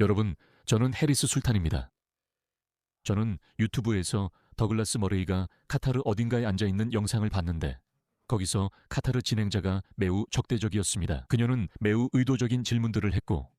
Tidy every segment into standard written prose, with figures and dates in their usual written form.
여러분, 저는 해리스 술탄입니다. 저는 유튜브에서 더글라스 머레이가 카타르 어딘가에 앉아있는 영상을 봤는데 거기서 카타르 진행자가 매우 적대적이었습니다. 그녀는 매우 의도적인 질문들을 했고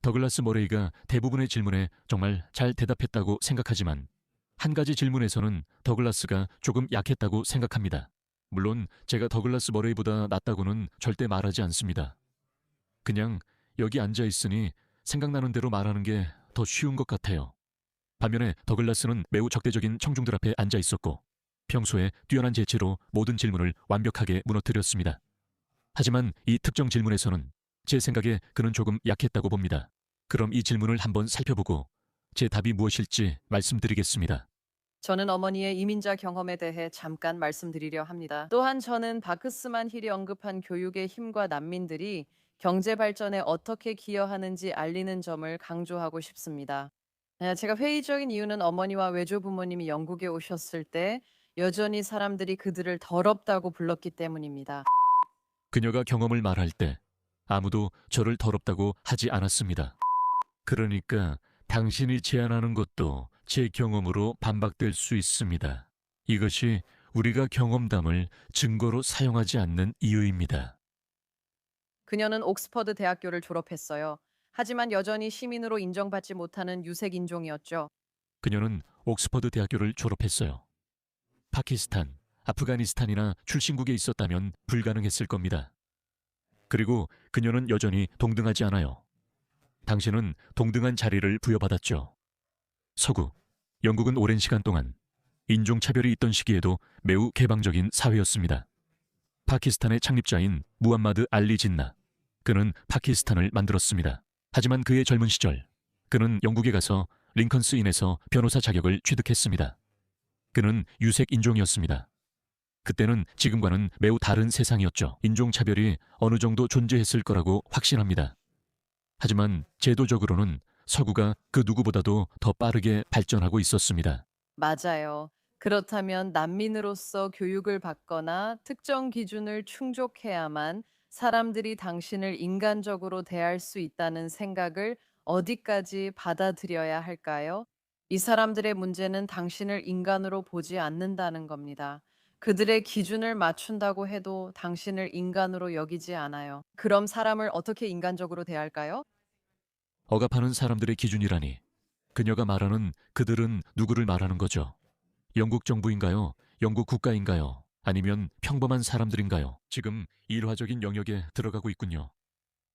더글라스 머레이가 대부분의 질문에 정말 잘 대답했다고 생각하지만 한 가지 질문에서는 더글라스가 조금 약했다고 생각합니다. 물론 제가 더글라스 머레이보다 낫다고는 절대 말하지 않습니다. 그냥 여기 앉아있으니 생각나는 대로 말하는 게 더 쉬운 것 같아요. 반면에 더글라스는 매우 적대적인 청중들 앞에 앉아 있었고 평소에 뛰어난 재치로 모든 질문을 완벽하게 무너뜨렸습니다. 하지만 이 특정 질문에서는 제 생각에 그는 조금 약했다고 봅니다. 그럼 이 질문을 한번 살펴보고 제 답이 무엇일지 말씀드리겠습니다. 저는 어머니의 이민자 경험에 대해 잠깐 말씀드리려 합니다. 또한 저는 바크스만 힐이 언급한 교육의 힘과 난민들이 경제 발전에 어떻게 기여하는지 알리는 점을 강조하고 싶습니다. 제가 회의적인 이유는 어머니와 외조 부모님이 영국에 오셨을 때 여전히 사람들이 그들을 더럽다고 불렀기 때문입니다. 그녀가 경험을 말할 때 아무도 저를 더럽다고 하지 않았습니다. 그러니까 당신이 제안하는 것도 제 경험으로 반박될 수 있습니다. 이것이 우리가 경험담을 증거로 사용하지 않는 이유입니다. 그녀는 옥스퍼드 대학교를 졸업했어요. 하지만 여전히 시민으로 인정받지 못하는 유색 인종이었죠. 그녀는 옥스퍼드 대학교를 졸업했어요. 파키스탄, 아프가니스탄이나 출신국에 있었다면 불가능했을 겁니다. 그리고 그녀는 여전히 동등하지 않아요. 당신은 동등한 자리를 부여받았죠. 서구, 영국은 오랜 시간 동안 인종차별이 있던 시기에도 매우 개방적인 사회였습니다. 파키스탄의 창립자인 무함마드 알리 진나, 그는 파키스탄을 만들었습니다. 하지만 그의 젊은 시절, 그는 영국에 가서 링컨스 인에서 변호사 자격을 취득했습니다. 그는 유색 인종이었습니다. 그때는 지금과는 매우 다른 세상이었죠. 인종차별이 어느 정도 존재했을 거라고 확신합니다. 하지만 제도적으로는 서구가 그 누구보다도 더 빠르게 발전하고 있었습니다. 맞아요. 그렇다면 난민으로서 교육을 받거나 특정 기준을 충족해야만 사람들이 당신을 인간적으로 대할 수 있다는 생각을 어디까지 받아들여야 할까요? 이 사람들의 문제는 당신을 인간으로 보지 않는다는 겁니다. 그들의 기준을 맞춘다고 해도 당신을 인간으로 여기지 않아요. 그럼 사람을 어떻게 인간적으로 대할까요? 억압하는 사람들의 기준이라니. 그녀가 말하는 그들은 누구를 말하는 거죠? 영국 정부인가요? 영국 국가인가요? 아니면 평범한 사람들인가요? 지금 일화적인 영역에 들어가고 있군요.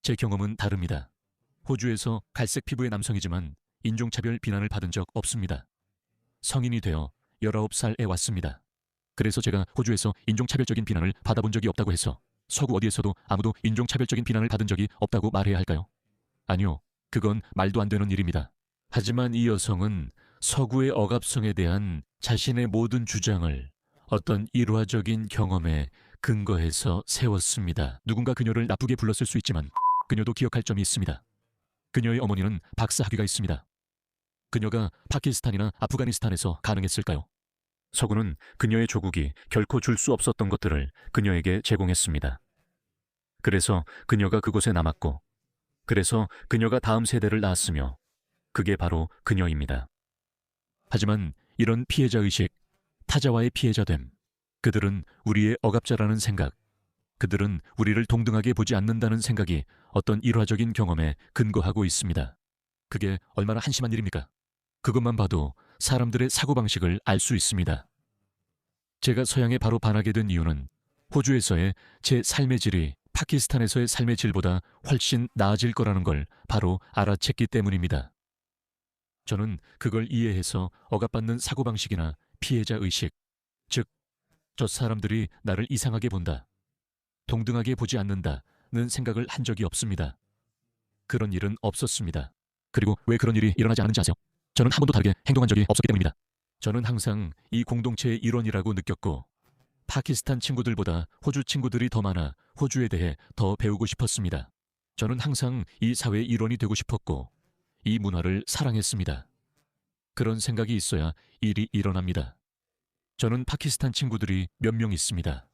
제 경험은 다릅니다. 호주에서 갈색 피부의 남성이지만 인종차별 비난을 받은 적 없습니다. 성인이 되어 19살에 왔습니다. 그래서 제가 호주에서 인종차별적인 비난을 받아본 적이 없다고 해서 서구 어디에서도 아무도 인종차별적인 비난을 받은 적이 없다고 말해야 할까요? 아니요. 그건 말도 안 되는 일입니다. 하지만 이 여성은 서구의 억압성에 대한 자신의 모든 주장을 어떤 일화적인 경험에 근거해서 세웠습니다. 누군가 그녀를 나쁘게 불렀을 수 있지만 그녀도 기억할 점이 있습니다. 그녀의 어머니는 박사 학위가 있습니다. 그녀가 파키스탄이나 아프가니스탄에서 가능했을까요? 서구는 그녀의 조국이 결코 줄 수 없었던 것들을 그녀에게 제공했습니다. 그래서 그녀가 그곳에 남았고, 그래서 그녀가 다음 세대를 낳았으며, 그게 바로 그녀입니다. 하지만 이런 피해자의식, 타자와의 피해자됨, 그들은 우리의 억압자라는 생각, 그들은 우리를 동등하게 보지 않는다는 생각이 어떤 일화적인 경험에 근거하고 있습니다. 그게 얼마나 한심한 일입니까? 그것만 봐도 사람들의 사고방식을 알 수 있습니다. 제가 서양에 바로 반하게 된 이유는 호주에서의 제 삶의 질이 파키스탄에서의 삶의 질보다 훨씬 나아질 거라는 걸 바로 알아챘기 때문입니다. 저는 그걸 이해해서 억압받는 사고방식이나 피해자의식, 즉, 저 사람들이 나를 이상하게 본다, 동등하게 보지 않는다는 생각을 한 적이 없습니다. 그런 일은 없었습니다. 그리고 왜 그런 일이 일어나지 않은지 아세요? 저는 한 번도 다르게 행동한 적이 없었기 때문입니다. 저는 항상 이 공동체의 일원이라고 느꼈고 파키스탄 친구들보다 호주 친구들이 더 많아 호주에 대해 더 배우고 싶었습니다. 저는 항상 이 사회의 일원이 되고 싶었고 이 문화를 사랑했습니다. 그런 생각이 있어야 일이 일어납니다. 저는 파키스탄 친구들이 몇 명 있습니다.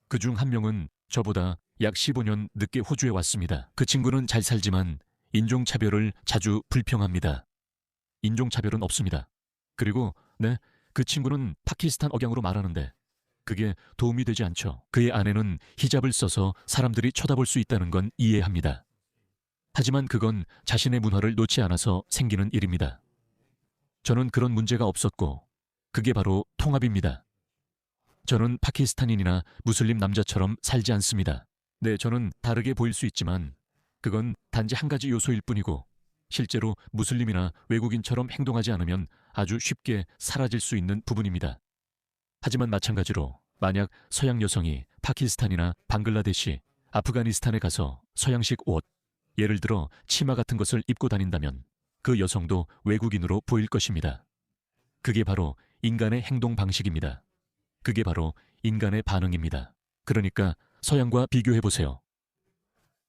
그중 한 명은 저보다 약 15년 늦게 호주에 왔습니다. 그 친구는 잘 살지만 인종차별을 자주 불평합니다. 인종차별은 없습니다. 그리고 네, 그 친구는 파키스탄 억양으로 말하는데 그게 도움이 되지 않죠. 그의 아내는 히잡을 써서 사람들이 쳐다볼 수 있다는 건 이해합니다. 하지만 그건 자신의 문화를 놓지 않아서 생기는 일입니다. 저는 그런 문제가 없었고 그게 바로 통합입니다. 저는 파키스탄인이나 무슬림 남자처럼 살지 않습니다. 네, 저는 다르게 보일 수 있지만 그건 단지 한 가지 요소일 뿐이고 실제로 무슬림이나 외국인처럼 행동하지 않으면 아주 쉽게 사라질 수 있는 부분입니다. 하지만 마찬가지로 만약 서양 여성이 파키스탄이나 방글라데시, 아프가니스탄에 가서 서양식 옷, 예를 들어 치마 같은 것을 입고 다닌다면 그 여성도 외국인으로 보일 것입니다. 그게 바로 인간의 행동 방식입니다. 그게 바로 인간의 반응입니다. 그러니까 서양과 비교해 보세요.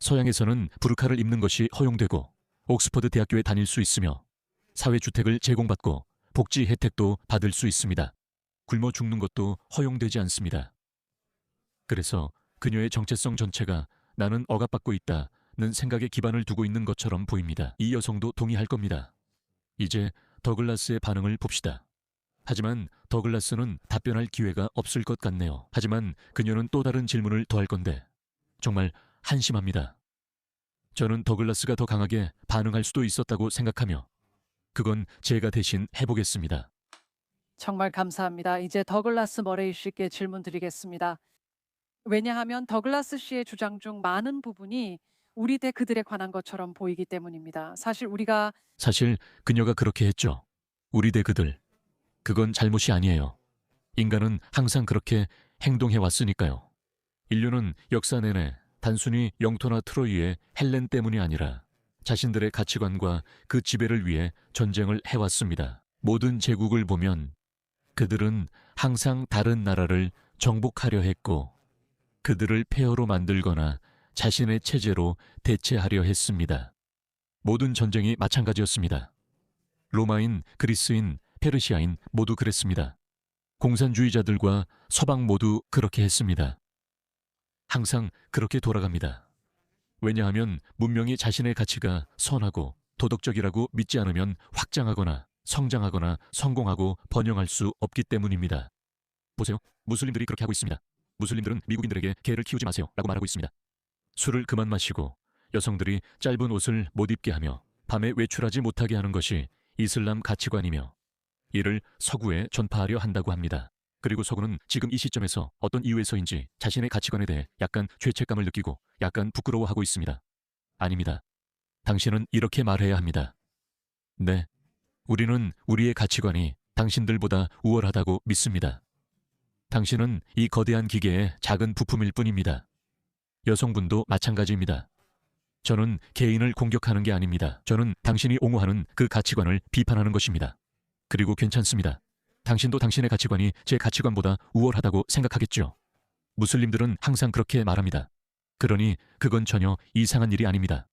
서양에서는 부르카를 입는 것이 허용되고 옥스퍼드 대학교에 다닐 수 있으며 사회주택을 제공받고 복지 혜택도 받을 수 있습니다. 굶어 죽는 것도 허용되지 않습니다. 그래서 그녀의 정체성 전체가 나는 억압받고 있다는 생각에 기반을 두고 있는 것처럼 보입니다. 이 여성도 동의할 겁니다. 이제 더글라스의 반응을 봅시다. 하지만 더글라스는 답변할 기회가 없을 것 같네요. 하지만 그녀는 또 다른 질문을 더할 건데 정말 한심합니다. 저는 더글라스가 더 강하게 반응할 수도 있었다고 생각하며 그건 제가 대신 해보겠습니다. 정말 감사합니다. 이제 더글라스 머레이 씨께 질문 드리겠습니다. 왜냐하면 더글라스 씨의 주장 중 많은 부분이 우리 대 그들에 관한 것처럼 보이기 때문입니다. 사실 그녀가 그렇게 했죠. 우리 대 그들. 그건 잘못이 아니에요. 인간은 항상 그렇게 행동해 왔으니까요. 인류는 역사 내내 단순히 영토나 트로이의 헬렌 때문이 아니라 자신들의 가치관과 그 지배를 위해 전쟁을 해왔습니다. 모든 제국을 보면 그들은 항상 다른 나라를 정복하려 했고 그들을 폐허로 만들거나 자신의 체제로 대체하려 했습니다. 모든 전쟁이 마찬가지였습니다. 로마인, 그리스인, 페르시아인 모두 그랬습니다. 공산주의자들과 서방 모두 그렇게 했습니다. 항상 그렇게 돌아갑니다. 왜냐하면 문명이 자신의 가치가 선하고 도덕적이라고 믿지 않으면 확장하거나 성장하거나 성공하고 번영할 수 없기 때문입니다. 보세요. 무슬림들이 그렇게 하고 있습니다. 무슬림들은 미국인들에게 개를 키우지 마세요 라고 말하고 있습니다. 술을 그만 마시고 여성들이 짧은 옷을 못 입게 하며 밤에 외출하지 못하게 하는 것이 이슬람 가치관이며 이를 서구에 전파하려 한다고 합니다. 그리고 서구는 지금 이 시점에서 어떤 이유에서인지 자신의 가치관에 대해 약간 죄책감을 느끼고 약간 부끄러워하고 있습니다. 아닙니다. 당신은 이렇게 말해야 합니다. 네, 우리는 우리의 가치관이 당신들보다 우월하다고 믿습니다. 당신은 이 거대한 기계의 작은 부품일 뿐입니다. 여성분도 마찬가지입니다. 저는 개인을 공격하는 게 아닙니다. 저는 당신이 옹호하는 그 가치관을 비판하는 것입니다. 그리고 괜찮습니다. 당신도 당신의 가치관이 제 가치관보다 우월하다고 생각하겠죠. 무슬림들은 항상 그렇게 말합니다. 그러니 그건 전혀 이상한 일이 아닙니다.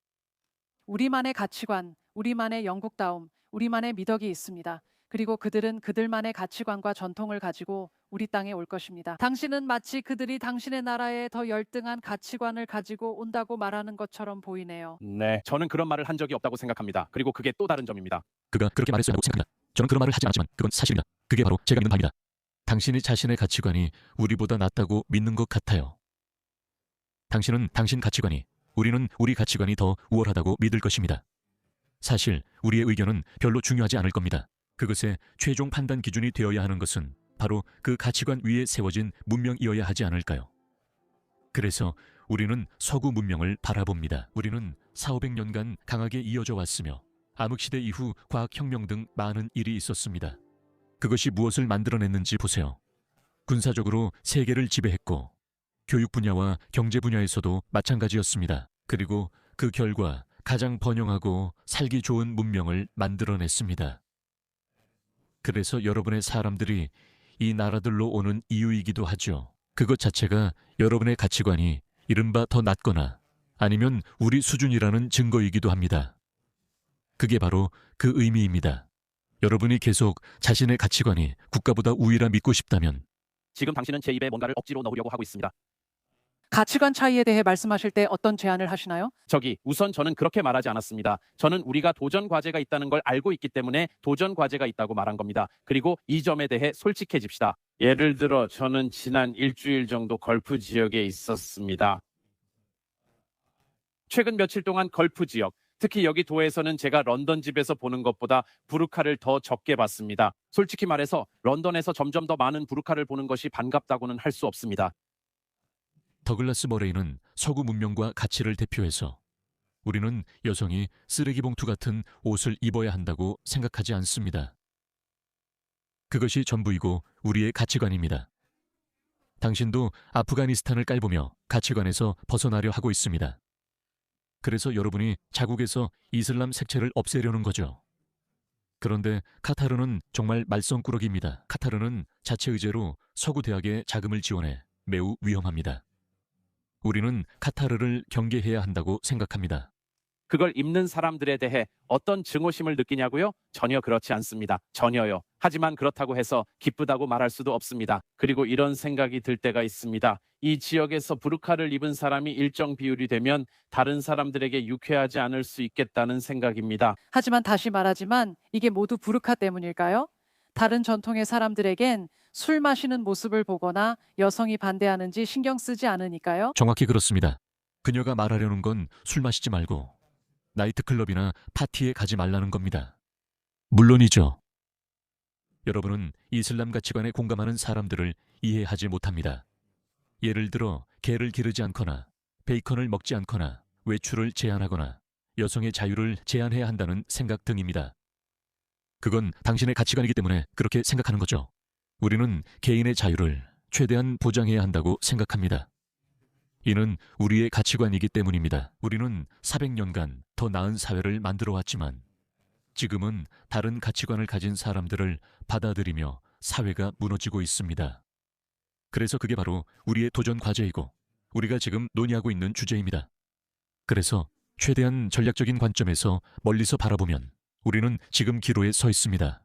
우리만의 가치관, 우리만의 영국다움, 우리만의 미덕이 있습니다. 그리고 그들은 그들만의 가치관과 전통을 가지고 우리 땅에 올 것입니다. 당신은 마치 그들이 당신의 나라에 더 열등한 가치관을 가지고 온다고 말하는 것처럼 보이네요. 네, 저는 그런 말을 한 적이 없다고 생각합니다. 그리고 그게 또 다른 점입니다. 그가 그렇게 말했어야 하고 생각합니다. 저는 그런 말을 하지 않았지만 그건 사실입니다. 그게 바로 제가 믿는 바입니다. 당신이 자신의 가치관이 우리보다 낫다고 믿는 것 같아요. 당신은 당신 가치관이, 우리는 우리 가치관이 더 우월하다고 믿을 것입니다. 사실 우리의 의견은 별로 중요하지 않을 겁니다. 그것의 최종 판단 기준이 되어야 하는 것은 바로 그 가치관 위에 세워진 문명이어야 하지 않을까요? 그래서 우리는 서구 문명을 바라봅니다. 우리는 400~500년간 강하게 이어져 왔으며 암흑시대 이후 과학혁명 등 많은 일이 있었습니다. 그것이 무엇을 만들어냈는지 보세요. 군사적으로 세계를 지배했고 교육 분야와 경제 분야에서도 마찬가지였습니다. 그리고 그 결과 가장 번영하고 살기 좋은 문명을 만들어냈습니다. 그래서 여러분의 사람들이 이 나라들로 오는 이유이기도 하죠. 그것 자체가 여러분의 가치관이 이른바 더 낫거나 아니면 우리 수준이라는 증거이기도 합니다. 그게 바로 그 의미입니다. 여러분이 계속 자신의 가치관이 국가보다 우위라 믿고 싶다면 지금 당신은 제 입에 뭔가를 억지로 넣으려고 하고 있습니다. 가치관 차이에 대해 말씀하실 때 어떤 제안을 하시나요? 우선 저는 그렇게 말하지 않았습니다. 저는 우리가 도전 과제가 있다는 걸 알고 있기 때문에 도전 과제가 있다고 말한 겁니다. 그리고 이 점에 대해 솔직해집시다. 예를 들어 저는 지난 일주일 정도 걸프 지역에 있었습니다. 최근 며칠 동안 걸프 지역, 특히 여기 도에서는 제가 런던 집에서 보는 것보다 부르카를 더 적게 봤습니다. 솔직히 말해서 런던에서 점점 더 많은 부르카를 보는 것이 반갑다고는 할 수 없습니다. 더글라스 머레이는 서구 문명과 가치를 대표해서 우리는 여성이 쓰레기 봉투 같은 옷을 입어야 한다고 생각하지 않습니다. 그것이 전부이고 우리의 가치관입니다. 당신도 아프가니스탄을 깔보며 가치관에서 벗어나려 하고 있습니다. 그래서 여러분이 자국에서 이슬람 색채를 없애려는 거죠. 그런데 카타르는 정말 말썽꾸러기입니다. 카타르는 자체 의제로 서구 대학에 자금을 지원해 매우 위험합니다. 우리는 카타르를 경계해야 한다고 생각합니다. 그걸 입는 사람들에 대해 어떤 증오심을 느끼냐고요? 전혀 그렇지 않습니다. 전혀요. 하지만 그렇다고 해서 기쁘다고 말할 수도 없습니다. 그리고 이런 생각이 들 때가 있습니다. 이 지역에서 부르카를 입은 사람이 일정 비율이 되면 다른 사람들에게 유쾌하지 않을 수 있겠다는 생각입니다. 하지만 다시 말하지만 이게 모두 부르카 때문일까요? 다른 전통의 사람들에겐 술 마시는 모습을 보거나 여성이 반대하는지 신경 쓰지 않으니까요. 정확히 그렇습니다. 그녀가 말하려는 건 술 마시지 말고 나이트클럽이나 파티에 가지 말라는 겁니다. 물론이죠. 여러분은 이슬람 가치관에 공감하는 사람들을 이해하지 못합니다. 예를 들어 개를 기르지 않거나 베이컨을 먹지 않거나 외출을 제한하거나 여성의 자유를 제한해야 한다는 생각 등입니다. 그건 당신의 가치관이기 때문에 그렇게 생각하는 거죠. 우리는 개인의 자유를 최대한 보장해야 한다고 생각합니다. 이는 우리의 가치관이기 때문입니다. 우리는 400년간 더 나은 사회를 만들어 왔지만 지금은 다른 가치관을 가진 사람들을 받아들이며 사회가 무너지고 있습니다. 그래서 그게 바로 우리의 도전 과제이고 우리가 지금 논의하고 있는 주제입니다. 그래서 최대한 전략적인 관점에서 멀리서 바라보면 우리는 지금 기로에 서 있습니다.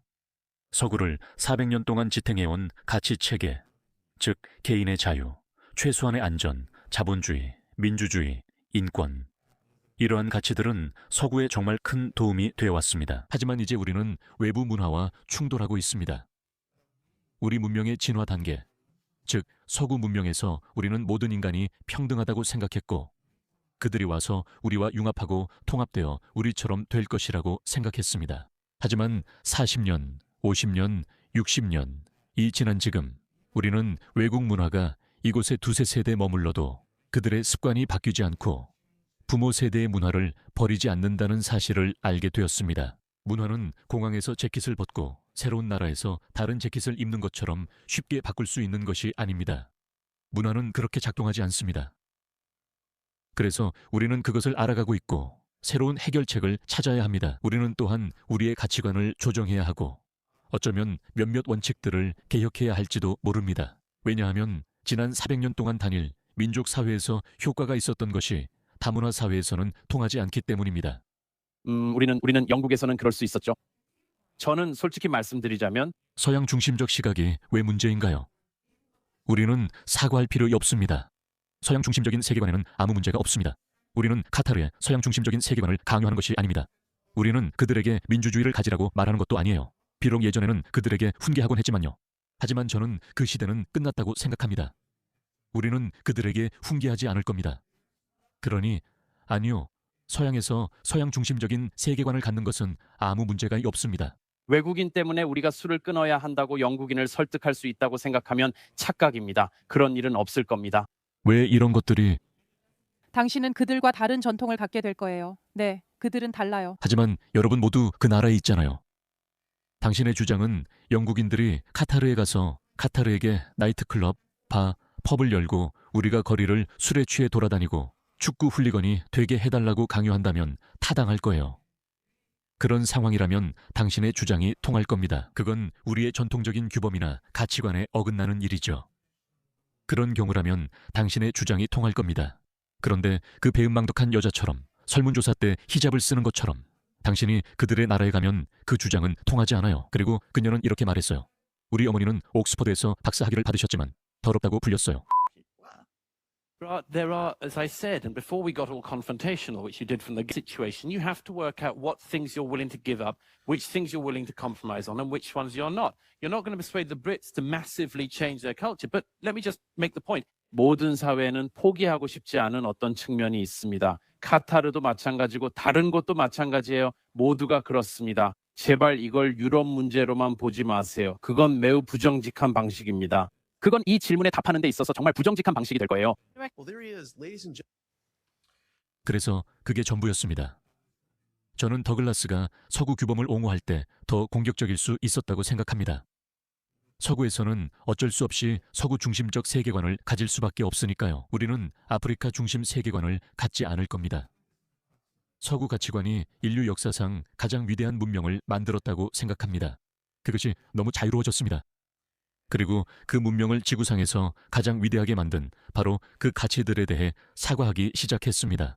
서구를 400년 동안 지탱해온 가치 체계, 즉 개인의 자유, 최소한의 안전, 자본주의, 민주주의, 인권. 이러한 가치들은 서구에 정말 큰 도움이 되어왔습니다. 하지만 이제 우리는 외부 문화와 충돌하고 있습니다. 우리 문명의 진화 단계, 즉 서구 문명에서 우리는 모든 인간이 평등하다고 생각했고 그들이 와서 우리와 융합하고 통합되어 우리처럼 될 것이라고 생각했습니다. 하지만 40년, 50년, 60년, 이 지난 지금 우리는 외국 문화가 이곳에 두세 세대 머물러도 그들의 습관이 바뀌지 않고 부모 세대의 문화를 버리지 않는다는 사실을 알게 되었습니다. 문화는 공항에서 재킷을 벗고 새로운 나라에서 다른 재킷을 입는 것처럼 쉽게 바꿀 수 있는 것이 아닙니다. 문화는 그렇게 작동하지 않습니다. 그래서 우리는 그것을 알아가고 있고 새로운 해결책을 찾아야 합니다. 우리는 또한 우리의 가치관을 조정해야 하고 어쩌면 몇몇 원칙들을 개혁해야 할지도 모릅니다. 왜냐하면 지난 400년 동안 단일 민족 사회에서 효과가 있었던 것이 다문화 사회에서는 통하지 않기 때문입니다. 우리는 영국에서는 그럴 수 있었죠. 저는 솔직히 말씀드리자면 서양 중심적 시각이 왜 문제인가요? 우리는 사과할 필요 없습니다. 서양 중심적인 세계관에는 아무 문제가 없습니다. 우리는 카타르의 서양 중심적인 세계관을 강요하는 것이 아닙니다. 우리는 그들에게 민주주의를 가지라고 말하는 것도 아니에요. 비록 예전에는 그들에게 훈계하곤 했지만요. 하지만 저는 그 시대는 끝났다고 생각합니다. 우리는 그들에게 훈계하지 않을 겁니다. 그러니 아니요. 서양에서 서양 중심적인 세계관을 갖는 것은 아무 문제가 없습니다. 외국인 때문에 우리가 술을 끊어야 한다고 영국인을 설득할 수 있다고 생각하면 착각입니다. 그런 일은 없을 겁니다. 왜 이런 것들이 당신은 그들과 다른 전통을 갖게 될 거예요. 네, 그들은 달라요. 하지만 여러분 모두 그 나라에 있잖아요. 당신의 주장은 영국인들이 카타르에 가서 카타르에게 나이트클럽, 바, 펍을 열고 우리가 거리를 술에 취해 돌아다니고 축구 훌리건이 되게 해달라고 강요한다면 타당할 거예요. 그런 상황이라면 당신의 주장이 통할 겁니다. 그건 우리의 전통적인 규범이나 가치관에 어긋나는 일이죠. 그런 경우라면 당신의 주장이 통할 겁니다. 그런데 그 배은망덕한 여자처럼 설문조사 때 히잡을 쓰는 것처럼 당신이 그들의 나라에 가면 그 주장은 통하지 않아요. 그리고 그녀는 이렇게 말했어요. 우리 어머니는 옥스퍼드에서 박사학위를 받으셨지만 더럽다고 불렸어요. There are, as I said, and before we got all confrontational, which you did from the situation, you have to work out what things you're willing to give up, which things you're willing to compromise on, and which ones you're not. You're not going to persuade the Brits to massively change their culture. But let me just make the point. 모든 사회는 포기하고 싶지 않은 어떤 측면이 있습니다. 카타르도 마찬가지고 다른 곳도 마찬가지예요. 모두가 그렇습니다. 제발 이걸 유럽 문제로만 보지 마세요. 그건 매우 부정직한 방식입니다. 그건 이 질문에 답하는 데 있어서 정말 부정직한 방식이 될 거예요. Well, there he is, ladies and 그래서 그게 전부였습니다. 저는 더글라스가 서구 규범을 옹호할 때 더 공격적일 수 있었다고 생각합니다. 서구에서는 어쩔 수 없이 서구 중심적 세계관을 가질 수밖에 없으니까요. 우리는 아프리카 중심 세계관을 갖지 않을 겁니다. 서구 가치관이 인류 역사상 가장 위대한 문명을 만들었다고 생각합니다. 그것이 너무 자유로워졌습니다. 그리고 그 문명을 지구상에서 가장 위대하게 만든 바로 그 가치들에 대해 사과하기 시작했습니다.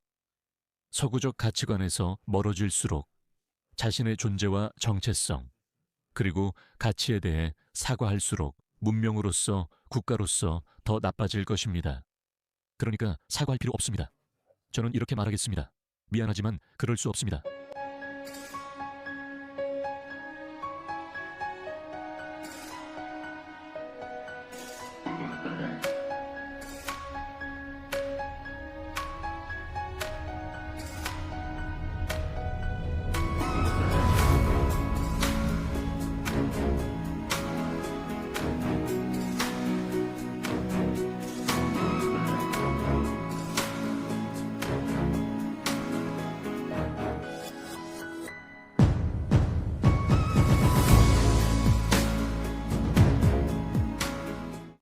서구적 가치관에서 멀어질수록 자신의 존재와 정체성, 그리고 가치에 대해 사과할수록 문명으로서 국가로서 더 나빠질 것입니다. 그러니까 사과할 필요 없습니다. 저는 이렇게 말하겠습니다. 미안하지만 그럴 수 없습니다.